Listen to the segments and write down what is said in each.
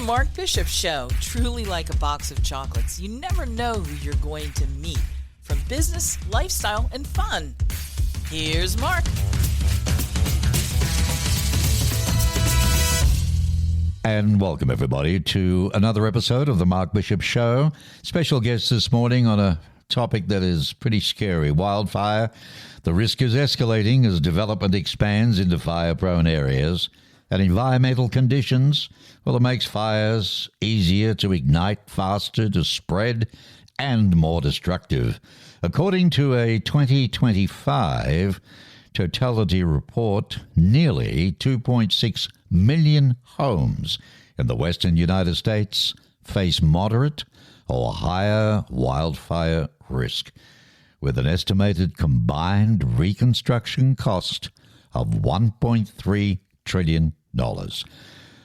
Mark Bishop Show. Truly like a box of chocolates. You never know who you're going to meet. From business, lifestyle, and fun. Here's Mark. And welcome, everybody, to another episode of the Mark Bishop Show. Special guest this morning on a topic that is pretty scary. Wildfire. The risk is escalating as development expands into fire-prone areas. And environmental conditions, well, it makes fires easier to ignite, faster to spread, and more destructive. According to a 2025 totality report, nearly 2.6 million homes in the western United States face moderate or higher wildfire risk, with an estimated combined reconstruction cost of $1.3 trillion.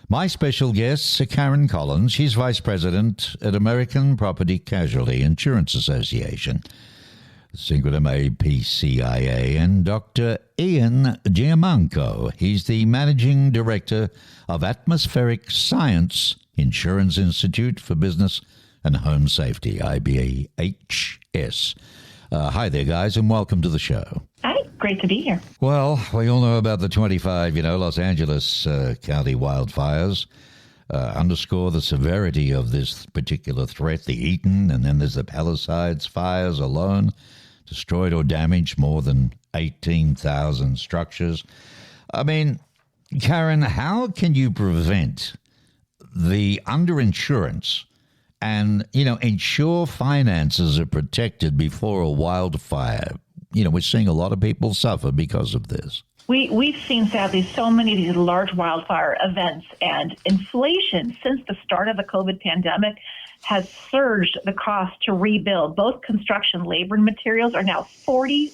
My special guest, Karen Collins. She's Vice President at American Property Casualty Insurance Association, Syncretum APCIA, and Dr. Ian Giammanco. He's the Managing Director of Atmospheric Science Insurance Institute for Business and Home Safety, IBHS. Hi there, guys, and welcome to the show. Hi, great to be here. Well, we all know about the 25, Los Angeles County wildfires. Underscore the severity of this particular threat. The Eaton, and then there's the Palisades fires alone, destroyed or damaged more than 18,000 structures. I mean, Karen, how can you prevent the underinsurance and, ensure finances are protected before a wildfire? We're seeing a lot of people suffer because of this. We've seen, sadly, so many of these large wildfire events, and inflation since the start of the COVID pandemic has surged the cost to rebuild. Both construction labor and materials are now 47%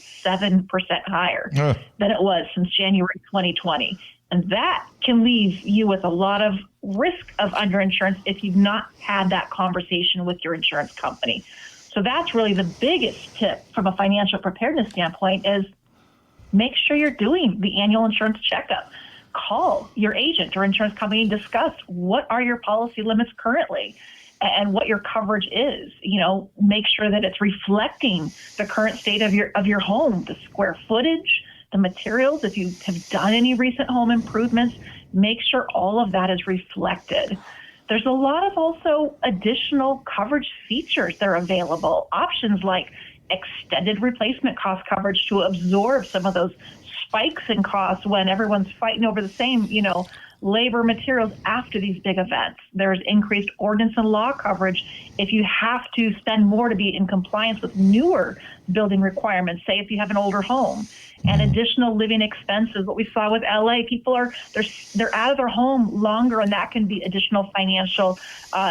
higher than it was since January 2020. And that can leave you with a lot of risk of underinsurance if you've not had that conversation with your insurance company. So that's really the biggest tip from a financial preparedness standpoint is make sure you're doing the annual insurance checkup. Call your agent or insurance company and discuss what are your policy limits currently and what your coverage is. Make sure that it's reflecting the current state of your home, the square footage, the materials. If you have done any recent home improvements, make sure all of that is reflected. There's a lot of also additional coverage features that are available, options like extended replacement cost coverage to absorb some of those spikes in costs when everyone's fighting over the same, labor materials after these big events. There's increased ordinance and law coverage if you have to spend more to be in compliance with newer building requirements, say if you have an older home. And additional living expenses. What we saw with LA, people they're out of their home longer, and that can be additional financial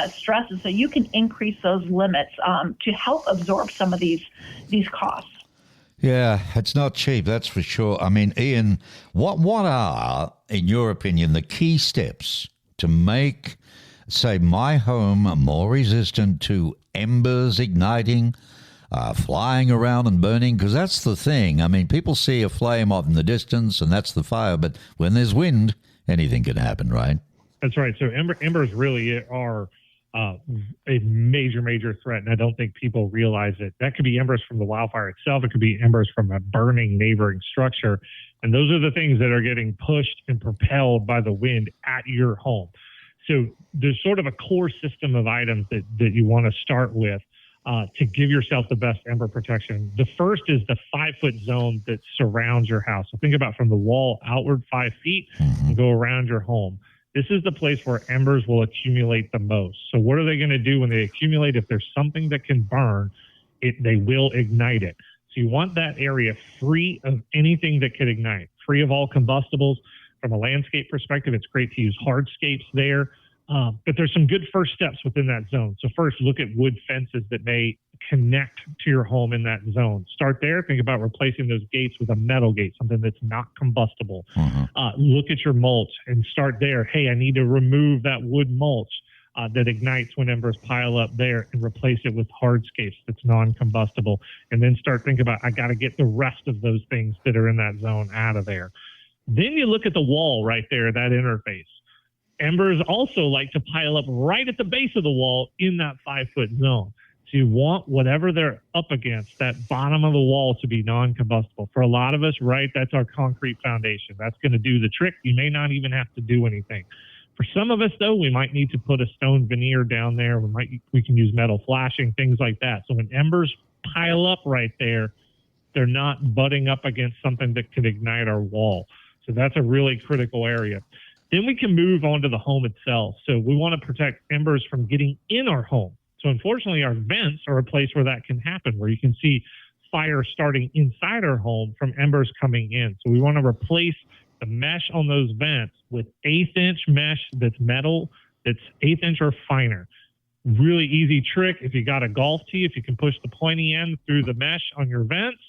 stresses. So you can increase those limits to help absorb some of these costs. Yeah, it's not cheap, that's for sure. I mean, Ian, what are, in your opinion, the key steps to make, say, my home more resistant to embers igniting, flying around and burning? Because that's the thing. I mean, people see a flame off in the distance, and that's the fire. But when there's wind, anything can happen, right? That's right. So embers really are a major threat, and I don't think people realize it. That could be embers from the wildfire itself. It could be embers from a burning neighboring structure. And those are the things that are getting pushed and propelled by the wind at your home. So there's sort of a core system of items that you want to start with to give yourself the best ember protection. The first is the 5-foot zone that surrounds your house. So think about from the wall outward 5 feet and go around your home. This is the place where embers will accumulate the most. So what are they going to do when they accumulate? If there's something that can burn, they will ignite it. So you want that area free of anything that could ignite, free of all combustibles. From a landscape perspective, it's great to use hardscapes there. But there's some good first steps within that zone. So first, look at wood fences that may connect to your home in that zone. Start there. Think about replacing those gates with a metal gate, something that's not combustible. Look at your mulch and start there. Hey, I need to remove that wood mulch that ignites when embers pile up there and replace it with hardscapes that's non-combustible. And then start thinking about, I got to get the rest of those things that are in that zone out of there. Then you look at the wall right there, that interface. Embers also like to pile up right at the base of the wall in that 5-foot zone. So you want whatever they're up against, that bottom of the wall, to be non-combustible. For a lot of us, right, that's our concrete foundation. That's going to do the trick. You may not even have to do anything. For some of us, though, we might need to put a stone veneer down there. We can use metal flashing, things like that. So when embers pile up right there, they're not butting up against something that could ignite our wall. So that's a really critical area. Then we can move on to the home itself. So we want to protect embers from getting in our home. So unfortunately, our vents are a place where that can happen, where you can see fire starting inside our home from embers coming in. So we want to replace the mesh on those vents with 1/8-inch mesh that's metal, that's 1/8 inch or finer. Really easy trick. If you got a golf tee, if you can push the pointy end through the mesh on your vents,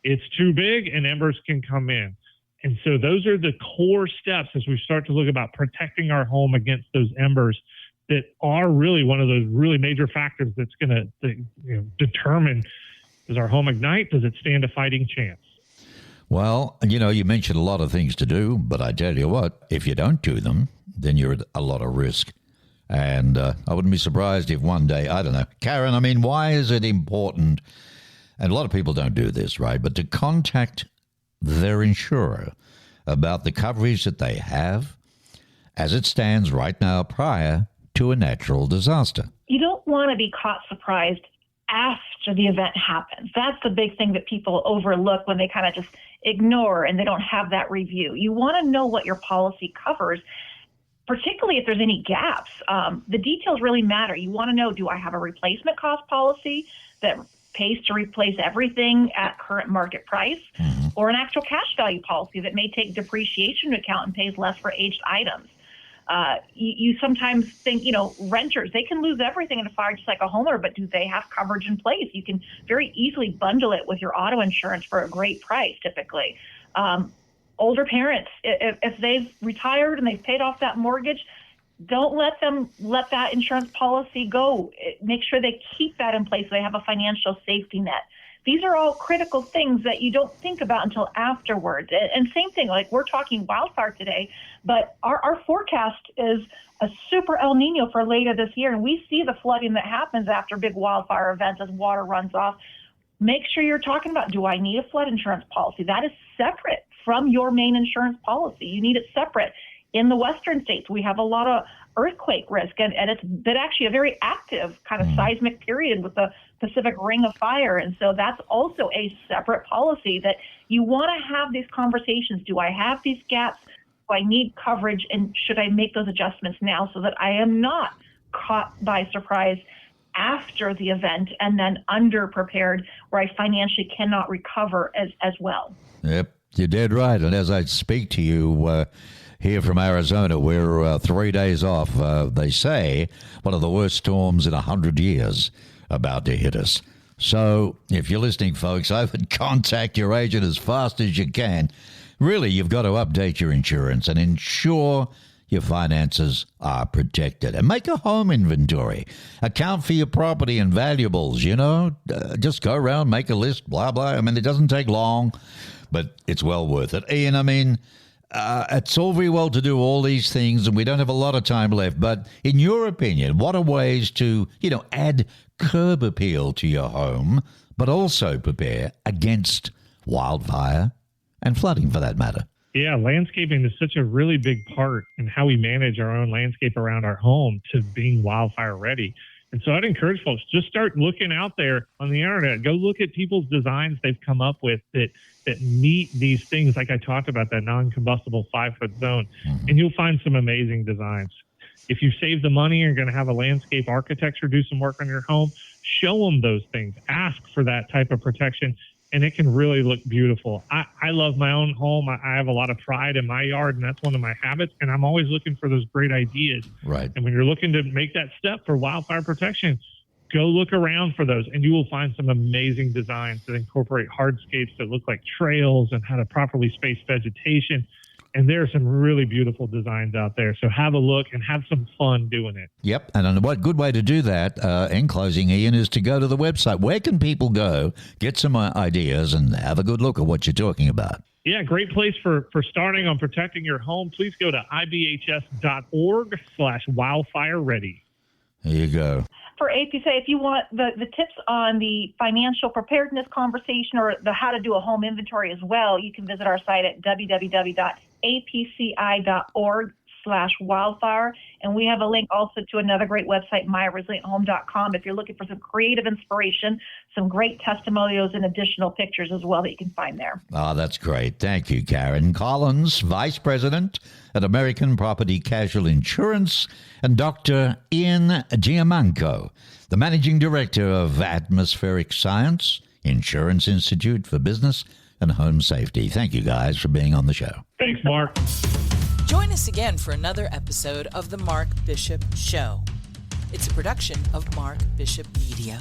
it's too big and embers can come in. And so those are the core steps as we start to look about protecting our home against those embers that are really one of those really major factors that's going to determine, does our home ignite? Does it stand a fighting chance? Well, you mentioned a lot of things to do, but I tell you what, if you don't do them, then you're at a lot of risk. And I wouldn't be surprised if one day, I don't know, Karen, I mean, why is it important, and a lot of people don't do this, right, but to contact their insurer about the coverage that they have as it stands right now prior to a natural disaster? You don't want to be caught surprised after the event happens. That's the big thing that people overlook when they kind of just ignore and they don't have that review. You want to know what your policy covers, particularly if there's any gaps. The details really matter. You want to know, do I have a replacement cost policy that pays to replace everything at current market price, or an actual cash value policy that may take depreciation into account and pays less for aged items? You sometimes think, renters, they can lose everything in a fire just like a homeowner, but do they have coverage in place? You can very easily bundle it with your auto insurance for a great price, typically. Older parents, if they've retired and they've paid off that mortgage, don't let them let that insurance policy go. Make sure they keep that in place so they have a financial safety net. These are all critical things that you don't think about until afterwards. And same thing, like we're talking wildfire today, but our forecast is a super El Nino for later this year. And we see the flooding that happens after big wildfire events as water runs off. Make sure you're talking about, do I need a flood insurance policy? That is separate from your main insurance policy. You need it separate. In the western states, we have a lot of earthquake risk, and it's been actually a very active kind of seismic period with the Pacific Ring of Fire. And so that's also a separate policy that you want to have these conversations. Do I have these gaps? Do I need coverage? And should I make those adjustments now so that I am not caught by surprise after the event and then underprepared where I financially cannot recover as well? Yep, you're dead right. And as I speak to you, here from Arizona, we're 3 days off, they say, one of the worst storms in 100 years about to hit us. So if you're listening, folks, I would contact your agent as fast as you can. Really, you've got to update your insurance and ensure your finances are protected. And make a home inventory. Account for your property and valuables, just go around, make a list, blah, blah. I mean, it doesn't take long, but it's well worth it. Ian, I mean, it's all very well to do all these things, and we don't have a lot of time left. But in your opinion, what are ways to, add curb appeal to your home, but also prepare against wildfire and flooding, for that matter? Yeah, landscaping is such a really big part in how we manage our own landscape around our home to being wildfire ready. And so I'd encourage folks, just start looking out there on the internet. Go look at people's designs they've come up with that meet these things, like I talked about, that non-combustible 5-foot zone, and you'll find some amazing designs. If you save the money, you're going to have a landscape architecture do some work on your home. Show them those things. Ask for that type of protection, and it can really look beautiful. I love my own home. I have a lot of pride in my yard, and that's one of my habits, and I'm always looking for those great ideas. Right. And when you're looking to make that step for wildfire protection, go look around for those, and you will find some amazing designs that incorporate hardscapes that look like trails and how to properly space vegetation. And there are some really beautiful designs out there. So have a look and have some fun doing it. Yep. And what good way to do that, in closing, Ian, is to go to the website. Where can people go, get some ideas, and have a good look at what you're talking about? Yeah, great place for starting on protecting your home. Please go to IBHS.org/wildfire ready. There you go. For APCIA, if you want the tips on the financial preparedness conversation or the how to do a home inventory as well, you can visit our site at www.apci.org/wildfire. And we have a link also to another great website, myresilienthome.com, if you're looking for some creative inspiration, some great testimonials and additional pictures as well that you can find there. Oh, that's great. Thank you, Karen Collins, Vice President at American Property Casualty Insurance, and Dr. Ian Giammanco, the Managing Director of Atmospheric Science, Insurance Institute for Business and Home Safety. Thank you guys for being on the show. Thanks, Mark. Join us again for another episode of The Mark Bishop Show. It's a production of Mark Bishop Media.